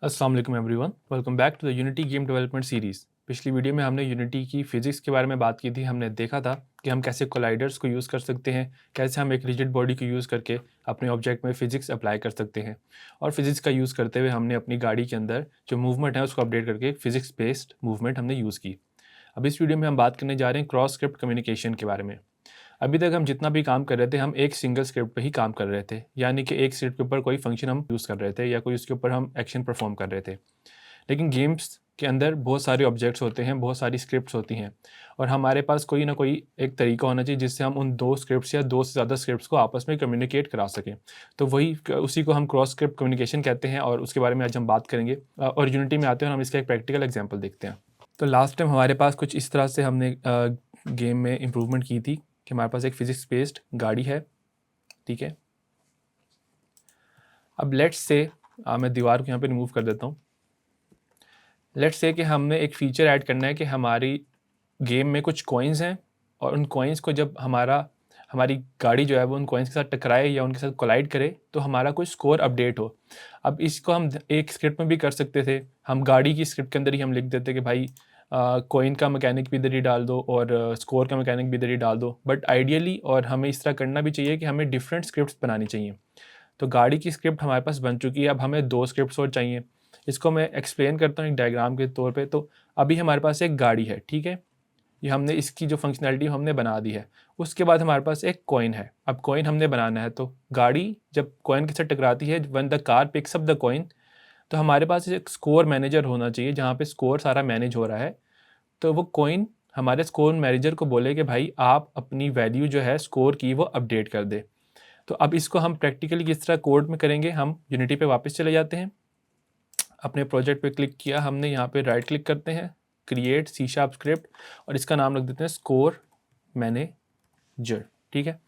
अस्सलाम वालेकुम everyone, welcome back to the Unity game development series. पिछली वीडियो में हमने यूनिटी की फ़िज़िक्स के बारे में बात की थी। हमने देखा था कि हम कैसे कोलाइडर्स को यूज़ कर सकते हैं, कैसे हम एक रिजिड बॉडी को यूज़ करके अपने ऑब्जेक्ट में फ़िज़िक्स अप्लाई कर सकते हैं। और फ़िज़िक्स का यूज़ करते हुए हमने अपनी गाड़ी के अंदर जो मूवमेंट है उसको अपडेट करके फ़िज़िक्स बेस्ड मूवमेंट हमने यूज़ की। अब इस वीडियो में हम बात करने जा रहे हैं क्रॉस स्क्रिप्ट कम्युनिकेशन के बारे में। अभी तक हम जितना भी काम कर रहे थे, हम एक सिंगल स्क्रिप्ट पे ही काम कर रहे थे, यानी कि एक स्क्रिप्ट के ऊपर कोई फंक्शन हम यूज़ कर रहे थे या कोई उसके ऊपर हम एक्शन परफॉर्म कर रहे थे। लेकिन गेम्स के अंदर बहुत सारे ऑब्जेक्ट्स होते हैं, बहुत सारी स्क्रिप्ट्स होती हैं और हमारे पास कोई ना कोई एक तरीका होना चाहिए जिससे हम उन 2 स्क्रिप्ट्स या 2 से ज़्यादा स्क्रिप्ट्स को आपस में कम्युनिकेट करा सकें। तो वही उसी को हम क्रॉस स्क्रिप्ट कम्युनिकेशन कहते हैं और उसके बारे में आज हम बात करेंगे। और यूनिटी में आते हैं और हम इसका एक प्रैक्टिकल एग्जांपल देखते हैं। तो लास्ट टाइम हमारे पास कुछ इस तरह से हमने गेम में इम्प्रूवमेंट की थी कि हमारे पास एक फिजिक्स बेस्ड गाड़ी है, ठीक है। अब लेट्स से मैं दीवार को यहाँ पे रिमूव कर देता हूँ। लेट्स से कि हमने एक फ़ीचर ऐड करना है कि हमारी गेम में कुछ कॉइन्स हैं और उन कॉइन्स को जब हमारी गाड़ी जो है वो उन कॉइन्स के साथ टकराए या उनके साथ कोलाइड करे तो हमारा कोई स्कोर अपडेट हो। अब इसको हम एक स्क्रिप्ट में भी कर सकते थे। हम गाड़ी की स्क्रिप्ट के अंदर ही हम लिख देते कि भाई कॉइन का मैकेनिक भी इधर ही डाल दो और स्कोर का मैकेनिक भी इधर ही डाल दो। बट आइडियली और हमें इस तरह करना भी चाहिए कि हमें डिफरेंट स्क्रिप्ट्स बनानी चाहिए। तो गाड़ी की स्क्रिप्ट हमारे पास बन चुकी है, अब हमें 2 स्क्रिप्ट्स और चाहिए। इसको मैं एक्सप्लेन करता हूँ एक डायग्राम के तौर पे। तो अभी हमारे पास एक गाड़ी है, ठीक है? ये हमने इसकी जो फंक्शनैलिटी हमने बना दी है। उसके बाद हमारे पास एक कॉइन है। अब कॉइन हमने बनाना है तो गाड़ी जब कॉइन के साथ टकराती है, when the car picks up the coin, तो हमारे पास एक स्कोर मैनेजर होना चाहिए जहाँ पे स्कोर सारा मैनेज हो रहा है। तो वो कॉइन हमारे स्कोर मैनेजर को बोले कि भाई आप अपनी वैल्यू जो है स्कोर की वो अपडेट कर दे। तो अब इसको हम प्रैक्टिकली किस तरह कोड में करेंगे, हम यूनिटी पे वापस चले जाते हैं। अपने प्रोजेक्ट पे क्लिक किया हमने, यहाँ पे राइट क्लिक करते हैं, क्रिएट सी शार्प स्क्रिप्ट और इसका नाम रख देते हैं स्कोर मैनेजर, ठीक है।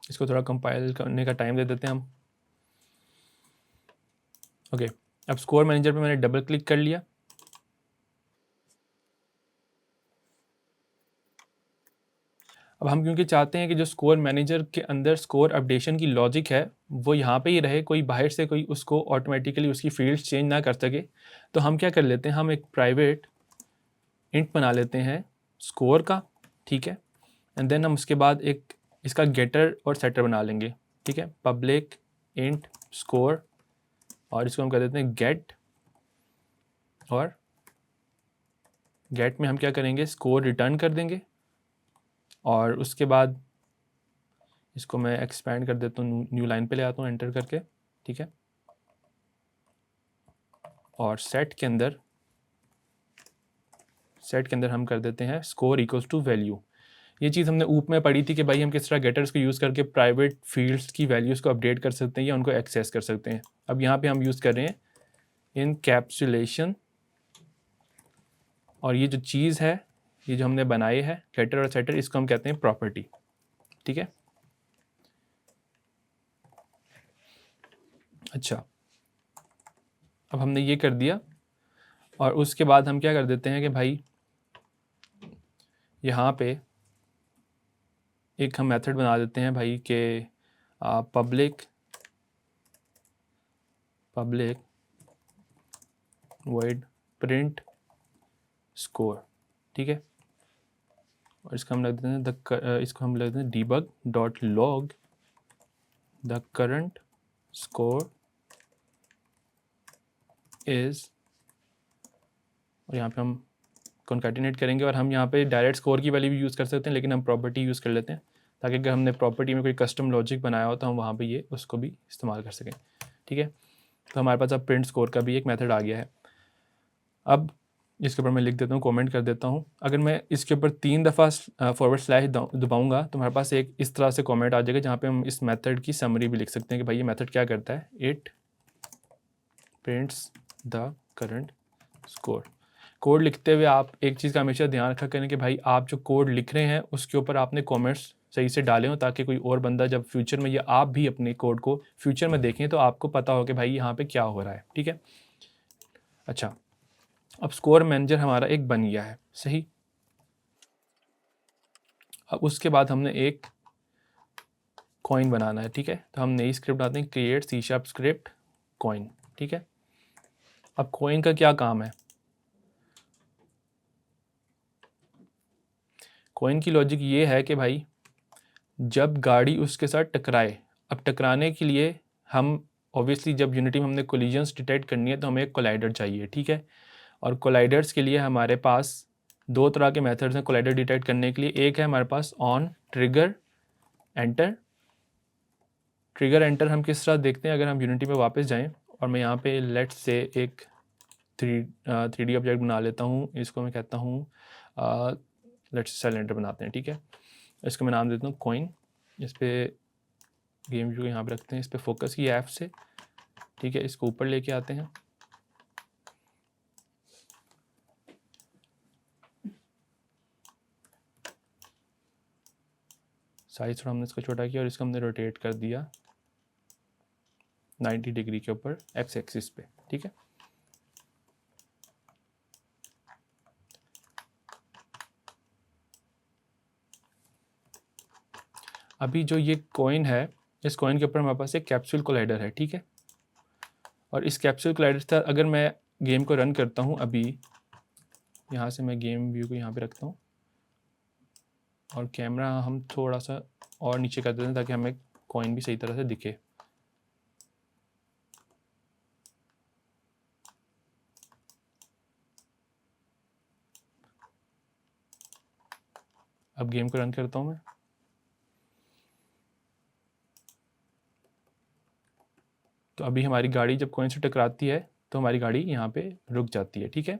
इसको थोड़ा कंपाइल करने का टाइम दे देते हैं हम। ओके, अब स्कोर मैनेजर पे मैंने डबल क्लिक कर लिया। अब हम क्योंकि चाहते हैं कि जो स्कोर मैनेजर के अंदर स्कोर अपडेशन की लॉजिक है वो यहाँ पे ही रहे, कोई बाहर से कोई उसको ऑटोमेटिकली उसकी फील्ड्स चेंज ना कर सके, तो हम क्या कर लेते हैं, हम एक प्राइवेट इंट बना लेते हैं स्कोर का, ठीक है। एंड देन हम उसके बाद एक इसका गेटर और सेटर बना लेंगे, ठीक है। पब्लिक इंट स्कोर और इसको हम कर देते हैं गेट, और गेट में हम क्या करेंगे, स्कोर रिटर्न कर देंगे। और उसके बाद इसको मैं एक्सपेंड कर देता हूँ, न्यू लाइन पे ले आता हूँ एंटर करके, ठीक है। और सेट के अंदर हम कर देते हैं स्कोर इक्वल्स टू वैल्यू। ये चीज़ हमने ऊपर में पढ़ी थी कि भाई हम किस तरह गेटर्स को यूज़ करके प्राइवेट फील्ड्स की वैल्यूज़ को अपडेट कर सकते हैं या उनको एक्सेस कर सकते हैं। अब यहाँ पे हम यूज़ कर रहे हैं इनकैप्सुलेशन, और ये जो चीज़ है, ये जो हमने बनाए है गेटर और सेटर, इसको हम कहते हैं प्रॉपर्टी, ठीक है। अच्छा, अब हमने ये कर दिया और उसके बाद हम क्या कर देते हैं कि भाई यहाँ पे एक हम मेथड बना देते हैं भाई के पब्लिक वॉइड प्रिंट स्कोर, ठीक है। और इसका हम लग देते हैं इसको हम लग देते हैं debug dot log the current score is, और यहाँ पे हम कॉन्कैटिनेट करेंगे और हम यहाँ पे डायरेक्ट स्कोर की वैल्यू भी यूज़ कर सकते हैं, लेकिन हम प्रॉपर्टी यूज़ कर लेते हैं ताकि अगर हमने प्रॉपर्टी में कोई कस्टम लॉजिक बनाया हो तो हम वहाँ पे ये उसको भी इस्तेमाल कर सकें, ठीक है। तो हमारे पास अब प्रिंट स्कोर का भी एक मेथड आ गया है। अब इसके ऊपर मैं लिख देता हूँ, कमेंट कर देता हूँ। अगर मैं इसके ऊपर 3 दफ़ा फॉरवर्ड स्लैश दबाऊँगा तो हमारे पास एक इस तरह से कमेंट आ जाएगा जहाँ पे हम इस मेथड की समरी भी लिख सकते हैं कि भाई ये मेथड क्या करता है, it prints the current score. Code लिखते हुए आप एक चीज़ का हमेशा ध्यान रखा करें कि भाई आप जो कोड लिख रहे हैं उसके ऊपर आपने कमेंट्स सही से डाले हो, ताकि कोई और बंदा जब फ्यूचर में या आप भी अपने कोड को फ्यूचर में देखें तो आपको पता हो कि भाई यहाँ पे क्या हो रहा है, ठीक है। अच्छा, अब स्कोर मैनेजर हमारा एक बन गया है, सही। अब उसके बाद हमने एक कॉइन बनाना है, ठीक है। तो हम नई स्क्रिप्ट आते हैं, create C sharp script coin, ठीक है। अब कॉइन का क्या काम है? कॉइन की लॉजिक ये है कि भाई जब गाड़ी उसके साथ टकराए, अब टकराने के लिए हम ऑब्वियसली जब यूनिटी में हमने कोलिजन्स डिटेक्ट करनी है तो हमें एक कोलाइडर चाहिए, ठीक है। और कोलाइडर्स के लिए हमारे पास दो तरह के मेथड्स हैं कोलाइडर डिटेक्ट करने के लिए। एक है हमारे pass on trigger enter. Trigger enter हम किस तरह देखते हैं, अगर हम यूनिटी में वापस जाएं और मैं यहाँ पे लेट्स से एक 3D ऑब्जेक्ट बना लेता हूँ, इसको मैं कहता हूँ लेट्स सिलेंडर बनाते हैं, ठीक है। इसको मैं नाम देता हूँ कॉइन। इस पर गेम व्यू यहाँ पे रखते हैं, इस पर फोकस की ऐप से, ठीक है। इसको ऊपर लेके आते हैं, साइज थोड़ा हमने इसका छोटा किया और इसको हमने रोटेट कर दिया 90 डिग्री के ऊपर एक्स एक्सिस पे, ठीक है। अभी जो ये कॉइन है, इस कॉइन के ऊपर हमारे पास एक कैप्सूल कोलाइडर है, ठीक है। और इस कैप्सूल कोलाइडर से अगर मैं गेम को रन करता हूँ, अभी यहाँ से मैं गेम व्यू को यहाँ पे रखता हूँ और कैमरा हम थोड़ा सा और नीचे कर देते हैं ताकि हमें कॉइन भी सही तरह से दिखे। अब गेम को रन करता हूँ मैं, तो अभी हमारी गाड़ी जब कॉइन से टकराती है तो हमारी गाड़ी यहाँ पे रुक जाती है, ठीक है।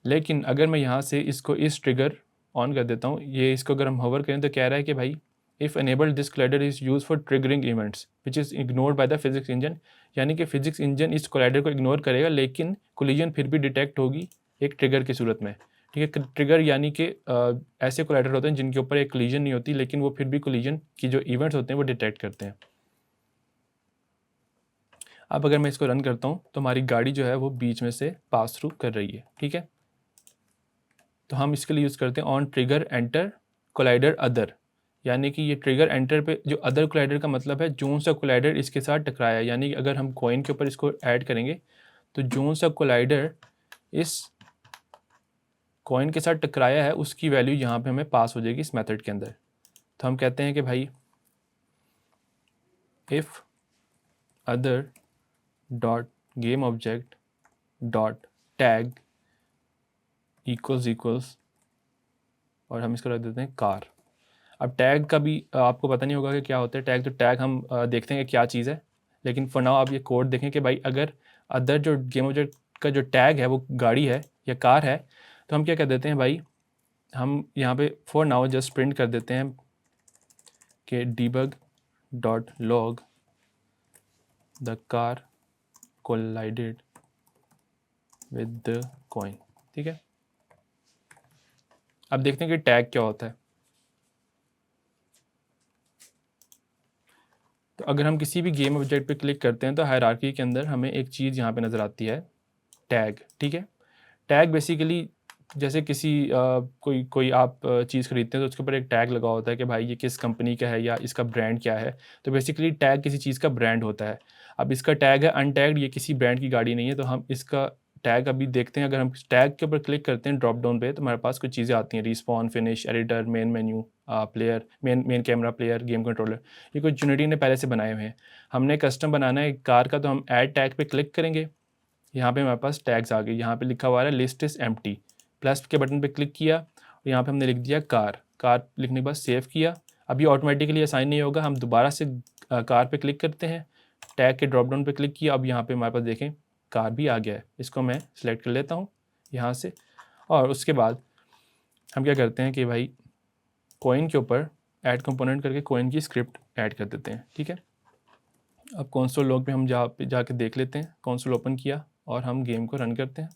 लेकिन अगर मैं यहाँ से इसको इस ट्रिगर ऑन कर देता हूँ, ये इसको अगर हम होवर करें तो कह रहा है कि भाई if enabled this collider is use for triggering events which is ignored by the physics engine. यानी कि फिजिक्स इंजन इस कोलाइडर को इग्नोर करेगा लेकिन कोलिजन फिर भी डिटेक्ट होगी एक ट्रिगर की सूरत में, ठीक है। ट्रिगर यानी कि ऐसे कोलाइडर होते हैं जिनके ऊपर एक कोलिजन नहीं होती लेकिन वो फिर भी कोलिजन की जो इवेंट्स होते हैं वो डिटेक्ट करते हैं। अब अगर मैं इसको रन करता हूँ तो हमारी गाड़ी जो है वो बीच में से पास थ्रू कर रही है, ठीक है। तो हम इसके लिए यूज़ करते हैं on trigger enter collider other. यानी कि ये ट्रिगर एंटर पे जो अदर कोलाइडर का मतलब है जोन सा कोलाइडर इसके साथ टकराया, यानी कि अगर हम कॉइन के ऊपर इसको ऐड करेंगे तो जोन सा कोलाइडर इस कॉइन के साथ टकराया है उसकी वैल्यू यहाँ पे हमें पास हो जाएगी इस मेथड के अंदर। तो हम कहते हैं कि भाई if other dot game object dot tag equals और हम इसको रख देते हैं कार। अब टैग का भी आपको पता नहीं होगा कि क्या होता है टैग, तो टैग हम देखते हैं कि क्या चीज़ है, लेकिन फॉर नाउ आप ये कोड देखें कि भाई अगर अदर जो गेम ऑब्जेक्ट का जो टैग है वो गाड़ी है या कार है तो हम क्या कर देते हैं भाई, हम यहाँ पे फॉर नाउ जस्ट प्रिंट कर देते हैं कि debug dot log the car collided with the coin, ठीक है। अब देखते हैं कि टैग क्या होता है। तो अगर हम किसी भी गेम ऑब्जेक्ट पे क्लिक करते हैं तो हायरार्की के अंदर हमें एक चीज़ यहाँ पे नज़र आती है टैग, ठीक है। टैग बेसिकली जैसे किसी कोई आप चीज़ खरीदते हैं तो उसके ऊपर एक टैग लगा होता है कि भाई ये किस कंपनी का है या इसका ब्रांड क्या है। तो बेसिकली टैग किसी चीज़ का ब्रांड होता है। अब इसका टैग है अनटैग्ड, ये किसी ब्रांड की गाड़ी नहीं है, तो हम इसका टैग अभी देखते हैं। अगर हम टैग के ऊपर क्लिक करते हैं ड्रॉप डाउन पे तो हमारे पास कुछ चीज़ें आती हैं, respawn, finish, editor, main menu, player, main camera, player, game controller. ये कुछ यूनिटी ने पहले से बनाए हुए हैं। हमने कस्टम बनाना है कार का, तो हम ऐड टैग पे क्लिक करेंगे। यहाँ पे हमारे पास टैग्स आ गए, यहाँ पे लिखा हुआ है लिस्ट इज एम्प्टी। प्लस के बटन पे क्लिक किया और यहाँ पे हमने लिख दिया कार। कार लिखने के बाद सेव किया। अभी ऑटोमेटिकली असाइन नहीं होगा, हम दोबारा से कार पे क्लिक करते हैं, टैग के ड्रॉप डाउन पे क्लिक किया। अब यहाँ पे हमारे पास देखें कार भी आ गया है। इसको मैं सिलेक्ट कर लेता हूँ यहाँ से और उसके बाद हम क्या करते हैं कि भाई कॉइन के ऊपर ऐड कंपोनेंट करके कॉइन की स्क्रिप्ट ऐड कर देते हैं, ठीक है। अब कंसोल लॉग पे हम जहाँ पे जाके देख लेते हैं, कंसोल ओपन किया और हम गेम को रन करते हैं।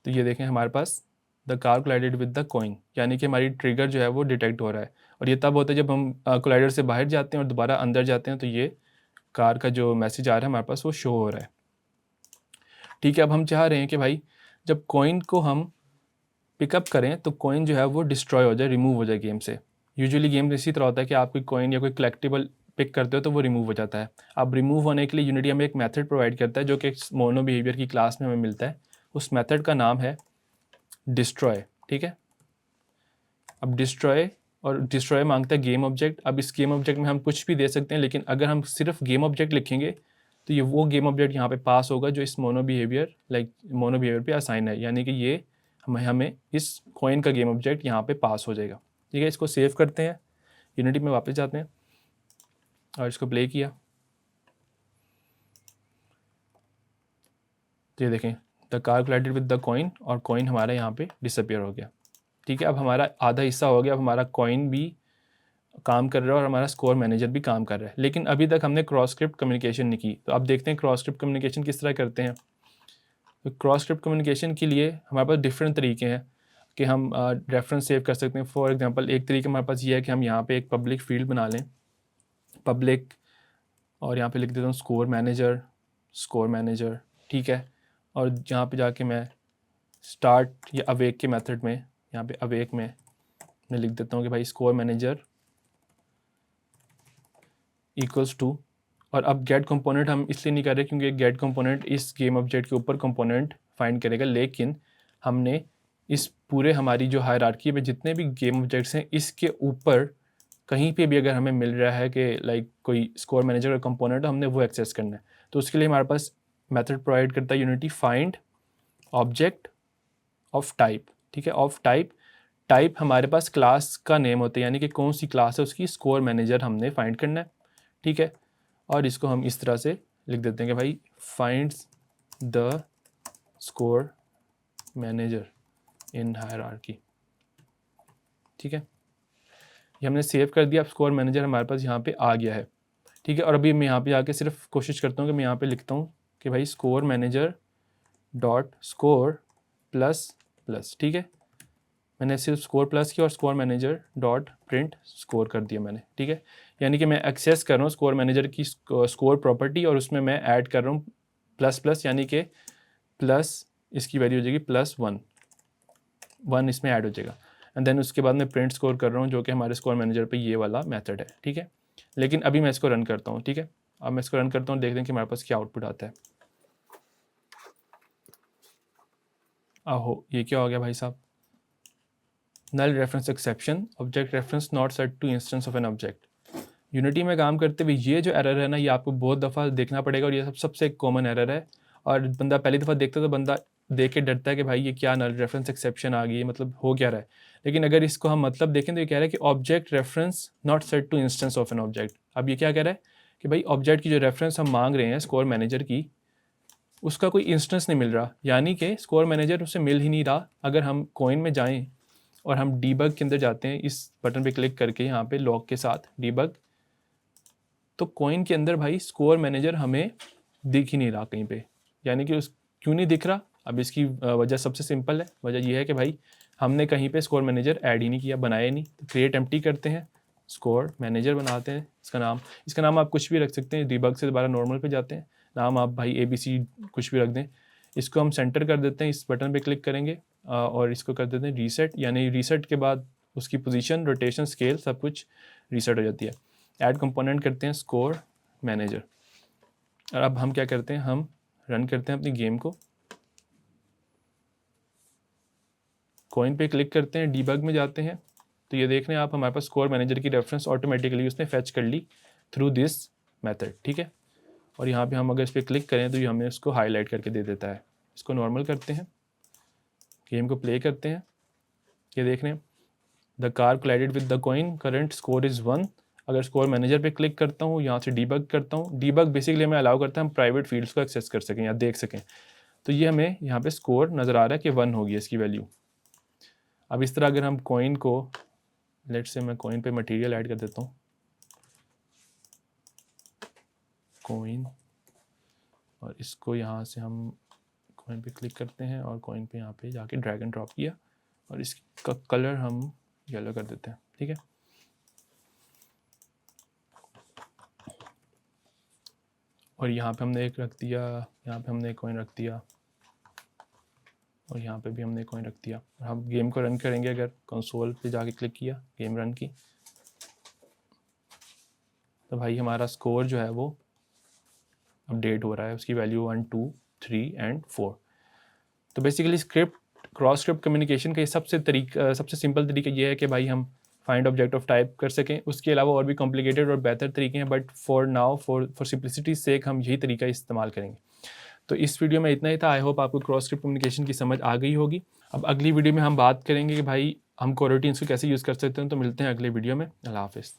तो ये देखें हमारे पास the car collided with the coin, यानी कि हमारी ट्रिगर जो है वो डिटेक्ट हो रहा है। और ये तब होता है जब हम कोलाइडर से बाहर जाते हैं और दोबारा अंदर जाते हैं तो ये कार का जो मैसेज आ रहा है हमारे पास वो शो हो रहा है, ठीक है। अब हम चाह रहे हैं कि भाई जब कॉइन को हम पिकअप करें तो कॉइन जो है वो डिस्ट्रॉय हो जाए, रिमूव हो जाए गेम से। यूजुअली गेम इसी तरह होता है कि आप कोई कॉइन या कोई कलेक्टिबल पिक करते हो तो वो रिमूव हो जाता है। अब रिमूव होने के लिए यूनिटी हमें एक मेथड प्रोवाइड करता है जो कि मोनो बिहेवियर की क्लास में हमें मिलता है। उस मेथड का नाम है डिस्ट्रॉय, ठीक है। अब डिस्ट्रॉय और डिस्ट्रॉय मांगता है गेम ऑब्जेक्ट। अब इस गेम ऑब्जेक्ट में हम कुछ भी दे सकते हैं, लेकिन अगर हम सिर्फ गेम ऑब्जेक्ट लिखेंगे तो ये वो गेम ऑब्जेक्ट यहाँ पे पास होगा जो इस मोनो बिहेवियर पे असाइन है, यानी कि ये हमें इस कॉइन का गेम ऑब्जेक्ट यहाँ पे पास हो जाएगा, ठीक है। इसको सेव करते हैं, यूनिटी में वापस जाते हैं और इसको प्ले किया तो ये देखें the car collided with the coin, और कॉइन हमारा यहाँ पे डिसअपियर हो गया, ठीक है। अब हमारा आधा हिस्सा हो गया, अब हमारा कॉइन भी काम कर रहा है और हमारा स्कोर मैनेजर भी काम कर रहा है। लेकिन अभी तक हमने क्रॉस स्क्रिप्ट कम्युनिकेशन नहीं की, तो अब देखते हैं क्रॉस स्क्रिप्ट कम्युनिकेशन किस तरह करते हैं। तो क्रॉस स्क्रिप्ट कम्युनिकेशन के लिए हमारे पास डिफरेंट तरीके हैं कि हम रेफरेंस सेव कर सकते हैं। फॉर एग्जांपल एक तरीका हमारे पास ये है कि हम यहाँ पे एक पब्लिक फील्ड बना लें, पब्लिक, और यहाँ पे लिख देता हूँ स्कोर मैनेजर, ठीक है। और यहाँ पे जाके मैं स्टार्ट या अवेक के मेथड में, यहाँ पे अवेक में मैं लिख देता हूँ कि भाई स्कोर मैनेजर इक्वल्स टू, और अब गेट कंपोनेंट हम इसलिए नहीं कर रहे क्योंकि गेट कंपोनेंट इस गेम ऑब्जेक्ट के ऊपर कंपोनेंट फाइंड करेगा, लेकिन हमने इस पूरे हमारी जो हायरार्की में जितने भी गेम ऑब्जेक्ट्स हैं इसके ऊपर कहीं पे भी अगर हमें मिल रहा है कि लाइक कोई स्कोर मैनेजर का कंपोनेंट है, हमने वो एक्सेस करना है। तो उसके लिए हमारे पास मेथड प्रोवाइड करता है unity find object of type, ठीक है। ऑफ टाइप हमारे पास क्लास का नेम होता है, यानी कि कौन सी क्लास है उसकी स्कोर मैनेजर हमने फाइंड करना है, ठीक है। और इसको हम इस तरह से लिख देते हैं कि भाई finds the score manager in hierarchy, ठीक है। ये हमने सेव कर दिया। अब स्कोर मैनेजर हमारे पास यहाँ पे आ गया है, ठीक है। और अभी मैं यहाँ पे आके सिर्फ कोशिश करता हूँ कि मैं यहाँ पे लिखता हूँ कि भाई score manager dot score plus plus, ठीक है। मैंने सिर्फ स्कोर प्लस किया और score manager dot print score कर दिया मैंने, ठीक है। यानी कि मैं एक्सेस कर रहा हूँ स्कोर मैनेजर की स्कोर प्रॉपर्टी और उसमें मैं ऐड कर रहा हूँ प्लस प्लस, यानी कि प्लस इसकी वैल्यू हो जाएगी +1 इसमें ऐड हो जाएगा। एंड देन उसके बाद मैं प्रिंट स्कोर कर रहा हूँ जो कि हमारे स्कोर मैनेजर पे ये वाला मेथड है, ठीक है। लेकिन अभी मैं इसको रन करता हूँ, ठीक है। अब मैं इसको रन करता हूँ, देखते हैं कि हमारे पास क्या आउटपुट आता है। आहो, ये क्या हो गया भाई साहब, null reference exception, object reference not set to instance of an object. Unity में काम करते हुए ये जो एरर है ना, ये आपको बहुत दफ़ा देखना पड़ेगा और ये सबसे कॉमन एरर है। और बंदा पहली दफ़ा देखता है तो बंदा देख के डरता है कि भाई ये क्या नल रेफरेंस एक्सेप्शन आ गई है, मतलब हो क्या रहा है। लेकिन अगर इसको हम मतलब देखें तो ये कह रहा है कि object reference not set to instance of an object. अब ये क्या कह रहा है कि भाई ऑब्जेक्ट की जो रेफरेंस हम मांग रहे हैं स्कोर मैनेजर की, उसका कोई इंस्टेंस नहीं मिल रहा, यानी कि स्कोर मैनेजर उससे मिल ही नहीं रहा। अगर हम कॉइन में जाएँ और हम डीबग के अंदर जाते हैं, इस बटन पे क्लिक करके यहाँ पे लॉग के साथ डीबग, तो कॉइन के अंदर भाई स्कोर मैनेजर हमें दिख ही नहीं रहा कहीं पे। यानी कि उस क्यों नहीं दिख रहा, अब इसकी वजह सबसे सिंपल है। वजह यह है कि भाई हमने कहीं पे स्कोर मैनेजर ऐड ही नहीं किया, बनाया नहीं। तो क्रिएट एम्प्टी करते हैं, स्कोर मैनेजर बनाते हैं। इसका नाम आप कुछ भी रख सकते हैं। डीबग से दोबारा नॉर्मल पे जाते हैं, नाम आप भाई ABC कुछ भी रख दें। इसको हम सेंटर कर देते हैं, इस बटन पे क्लिक करेंगे और इसको कर देते हैं रीसेट, यानी रीसेट के बाद उसकी पोजीशन, रोटेशन, स्केल सब कुछ रीसेट हो जाती है। ऐड कंपोनेंट करते हैं स्कोर मैनेजर, और अब हम क्या करते हैं, हम रन करते हैं अपनी गेम को। कॉइन पे क्लिक करते हैं, डीबग में जाते हैं, तो ये देख रहे हैं आप हमारे पास स्कोर मैनेजर की रेफरेंस ऑटोमेटिकली उसने फेच कर ली थ्रू दिस मेथड, ठीक है। और यहाँ पे हम अगर इस पर क्लिक करें तो ये हमें उसको हाईलाइट करके दे देता है। इसको नॉर्मल करते हैं, गेम को प्ले करते हैं। ये देख रहे हैं the car collided with the coin, current score is 1। अगर स्कोर मैनेजर पे क्लिक करता हूँ, यहाँ से डीबग करता हूँ, डीबग बेसिकली हमें अलाउ करता है हम प्राइवेट फील्ड्स को एक्सेस कर सकें या देख सकें। तो ये हमें यहाँ पे स्कोर नज़र आ रहा है कि 1 होगी इसकी वैल्यू। अब इस तरह अगर हम कॉइन को, लेट्स से मैं कॉइन पे मटेरियल ऐड कर देता हूँ, कॉइन, और इसको यहाँ से हम कॉइन पे क्लिक करते हैं और कॉइन पे यहाँ पे जाके ड्रैग एंड ड्रॉप किया और इसका कलर हम येलो कर देते हैं, ठीक है। और यहाँ पे हमने एक रख दिया, यहाँ पे हमने एक कॉइन रख दिया और यहाँ पे भी हमने कॉइन रख दिया। और हम गेम को रन करेंगे, अगर कंसोल पे जाके क्लिक किया गेम रन की, तो भाई हमारा स्कोर जो है वो अपडेट हो रहा है, उसकी वैल्यू 1 2 3 एंड 4। तो बेसिकली क्रॉस स्क्रिप्ट कम्युनिकेशन का ये सबसे सिंपल तरीका ये है कि भाई हम फाइंड ऑब्जेक्ट ऑफ टाइप कर सकें। उसके अलावा और भी कॉम्प्लिकेटेड और बेहतर तरीके हैं, but for now for simplicity sake हम यही तरीका इस्तेमाल करेंगे। तो इस वीडियो में इतना ही था। आई होप आपको क्रॉस स्क्रिप्ट कम्युनिकेशन की समझ आ गई होगी। अब अगली वीडियो में हम बात करेंगे कि भाई हम कोरोटीन्स को कैसे यूज़ कर सकते हैं। तो मिलते हैं अगले वीडियो में। अल्लाह हाफिज़।